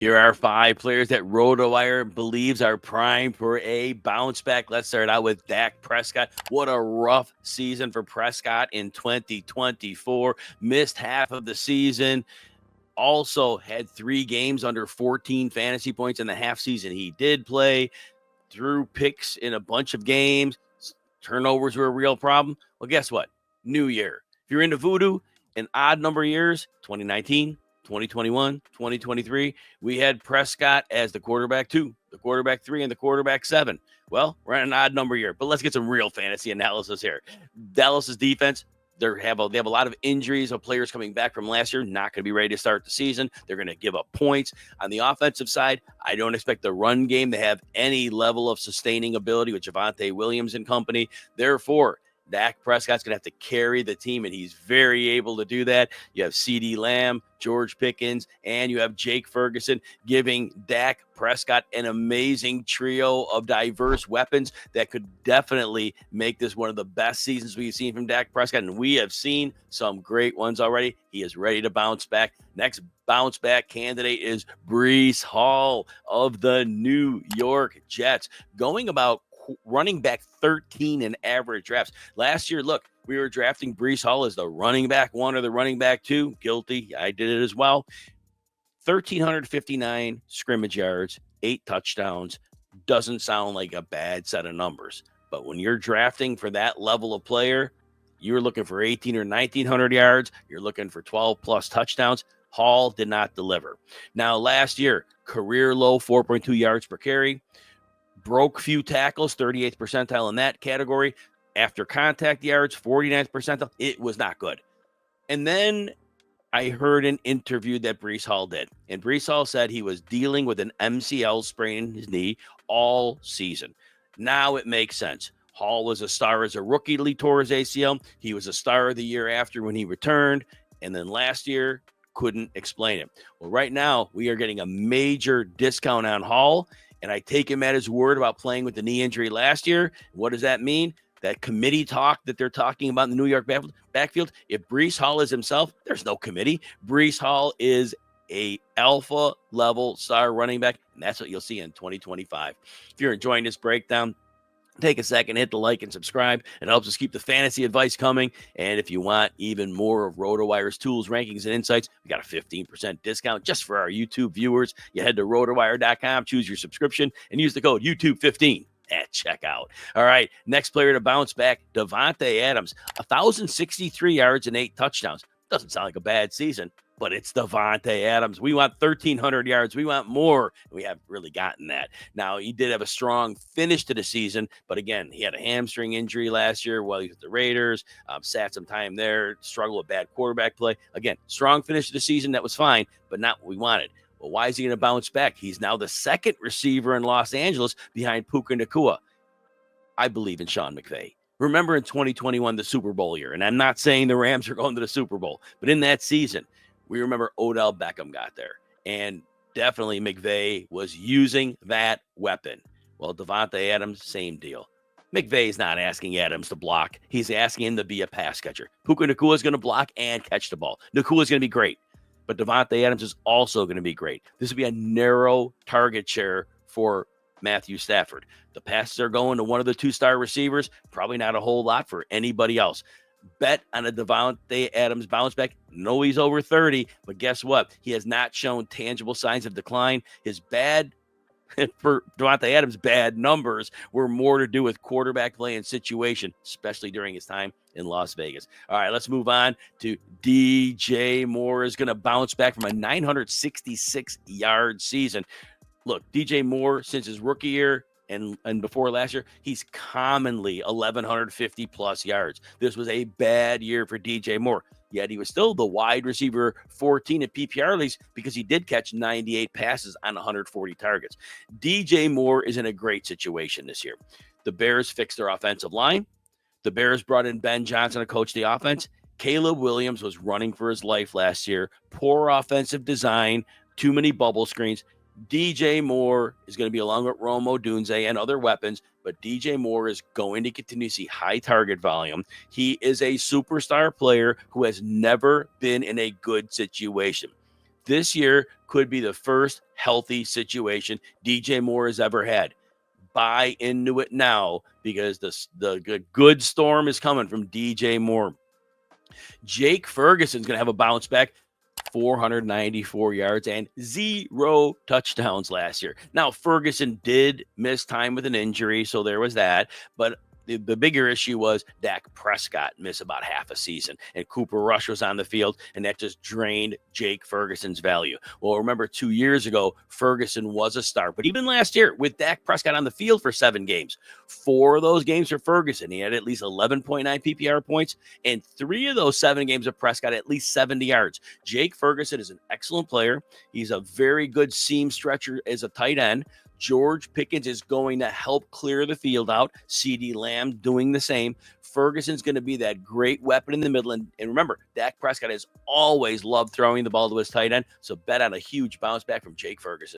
Here are 5 players that RotoWire believes are primed for a bounce back. Let's start out with Dak Prescott. What a rough season for Prescott in 2024. Missed half of the season. Also had 3 games under 14 fantasy points in the half season he did play. Threw picks in a bunch of games. Turnovers were a real problem. Well, guess what? New year. If you're into voodoo, an odd number of years, 2019, 2021, 2023, we had Prescott as the quarterback 2, the quarterback 3, and the quarterback 7. Well, we're at an odd number year, but let's get some real fantasy analysis here. Dallas's defense, they have a lot of injuries of players coming back from last year, not going to be ready to start the season. They're going to give up points. On the offensive side, I don't expect the run game to have any level of sustaining ability with Javonte Williams and company. Therefore, Dak Prescott's going to have to carry the team, and he's very able to do that. You have CeeDee Lamb, George Pickens, and you have Jake Ferguson giving Dak Prescott an amazing trio of diverse weapons that could definitely make this one of the best seasons we've seen from Dak Prescott, and we have seen some great ones already. He is ready to bounce back. Next bounce back candidate is Breece Hall of the New York Jets, going about running back 13 in average drafts. Last year, look, we were drafting Breece Hall as the running back 1 or the running back 2. Guilty. I did it as well. 1,359 scrimmage yards, 8 touchdowns. Doesn't sound like a bad set of numbers. But when you're drafting for that level of player, you're looking for 1,800 or 1,900 yards. You're looking for 12 plus touchdowns. Hall did not deliver. Now, last year, career low 4.2 yards per carry. Broke few tackles, 38th percentile in that category. After contact yards, 49th percentile. It was not good. And then I heard an interview that Breece Hall did. And Breece Hall said he was dealing with an MCL sprain in his knee all season. Now it makes sense. Hall was a star as a rookie till he tore his ACL. He was a star of the year after when he returned. And then last year, couldn't explain it. Well, right now, we are getting a major discount on Hall. And I take him at his word about playing with the knee injury last year. What does that mean? That committee talk that they're talking about in the New York backfield, if Breece Hall is himself, there's no committee. Breece Hall is a alpha level star running back, and that's what you'll see in 2025. If you're enjoying this breakdown, take a second, hit the like and subscribe. It helps us keep the fantasy advice coming. And if you want even more of RotoWire's tools, rankings, and insights, we got a 15% discount just for our YouTube viewers. You head to rotowire.com, choose your subscription, and use the code YouTube15 at checkout. All right, next player to bounce back, Davante Adams, 1,063 yards and 8 touchdowns. Doesn't sound like a bad season, but it's Davante Adams. We want 1,300 yards. We want more. We haven't really gotten that. Now, he did have a strong finish to the season, but again, he had a hamstring injury last year while he was with the Raiders, sat some time there, struggled with bad quarterback play. Again, strong finish to the season. That was fine, but not what we wanted. Well, why is he going to bounce back? He's now the second receiver in Los Angeles behind Puka Nacua. I believe in Sean McVay. Remember in 2021, the Super Bowl year, and I'm not saying the Rams are going to the Super Bowl, but in that season, we remember Odell Beckham got there, and definitely McVay was using that weapon. Well, Davante Adams, same deal. McVay's not asking Adams to block. He's asking him to be a pass catcher. Puka Nacua is going to block and catch the ball. Nacua is going to be great, but Davante Adams is also going to be great. This will be a narrow target share for Matthew Stafford. The passes are going to one of the 2-star receivers. Probably not a whole lot for anybody else. Bet on a Davante Adams bounce back. No, he's over 30, but guess what? He has not shown tangible signs of decline. His bad, for Davante Adams, bad numbers were more to do with quarterback play and situation, especially during his time in Las Vegas. All right, let's move on to DJ Moore is going to bounce back from a 966-yard season. Look, DJ Moore, since his rookie year and before last year, he's commonly 1,150 plus yards. This was a bad year for DJ Moore, yet he was still the wide receiver 14 at PPR leagues because he did catch 98 passes on 140 targets. DJ Moore is in a great situation this year. The Bears fixed their offensive line. The Bears brought in Ben Johnson to coach the offense. Caleb Williams was running for his life last year. Poor offensive design, too many bubble screens. DJ Moore is going to be along with Rome Odunze and other weapons, but DJ Moore is going to continue to see high target volume. He is a superstar player who has never been in a good situation. This year could be the first healthy situation DJ Moore has ever had. Buy into it now because the good storm is coming from DJ Moore. Jake Ferguson's going to have a bounce back. 494 yards and 0 touchdowns last year. Now, Ferguson did miss time with an injury, so there was that. But the bigger issue was Dak Prescott missed about half a season, and Cooper Rush was on the field, and that just drained Jake Ferguson's value. Well, remember 2 years ago, Ferguson was a star, but even last year with Dak Prescott on the field for 7 games, 4 of those games for Ferguson, he had at least 11.9 PPR points, and 3 of those 7 games of Prescott at least 70 yards. Jake Ferguson is an excellent player. He's a very good seam stretcher as a tight end. George Pickens is going to help clear the field out. CeeDee Lamb doing the same. Ferguson's going to be that great weapon in the middle. And remember, Dak Prescott has always loved throwing the ball to his tight end. So bet on a huge bounce back from Jake Ferguson.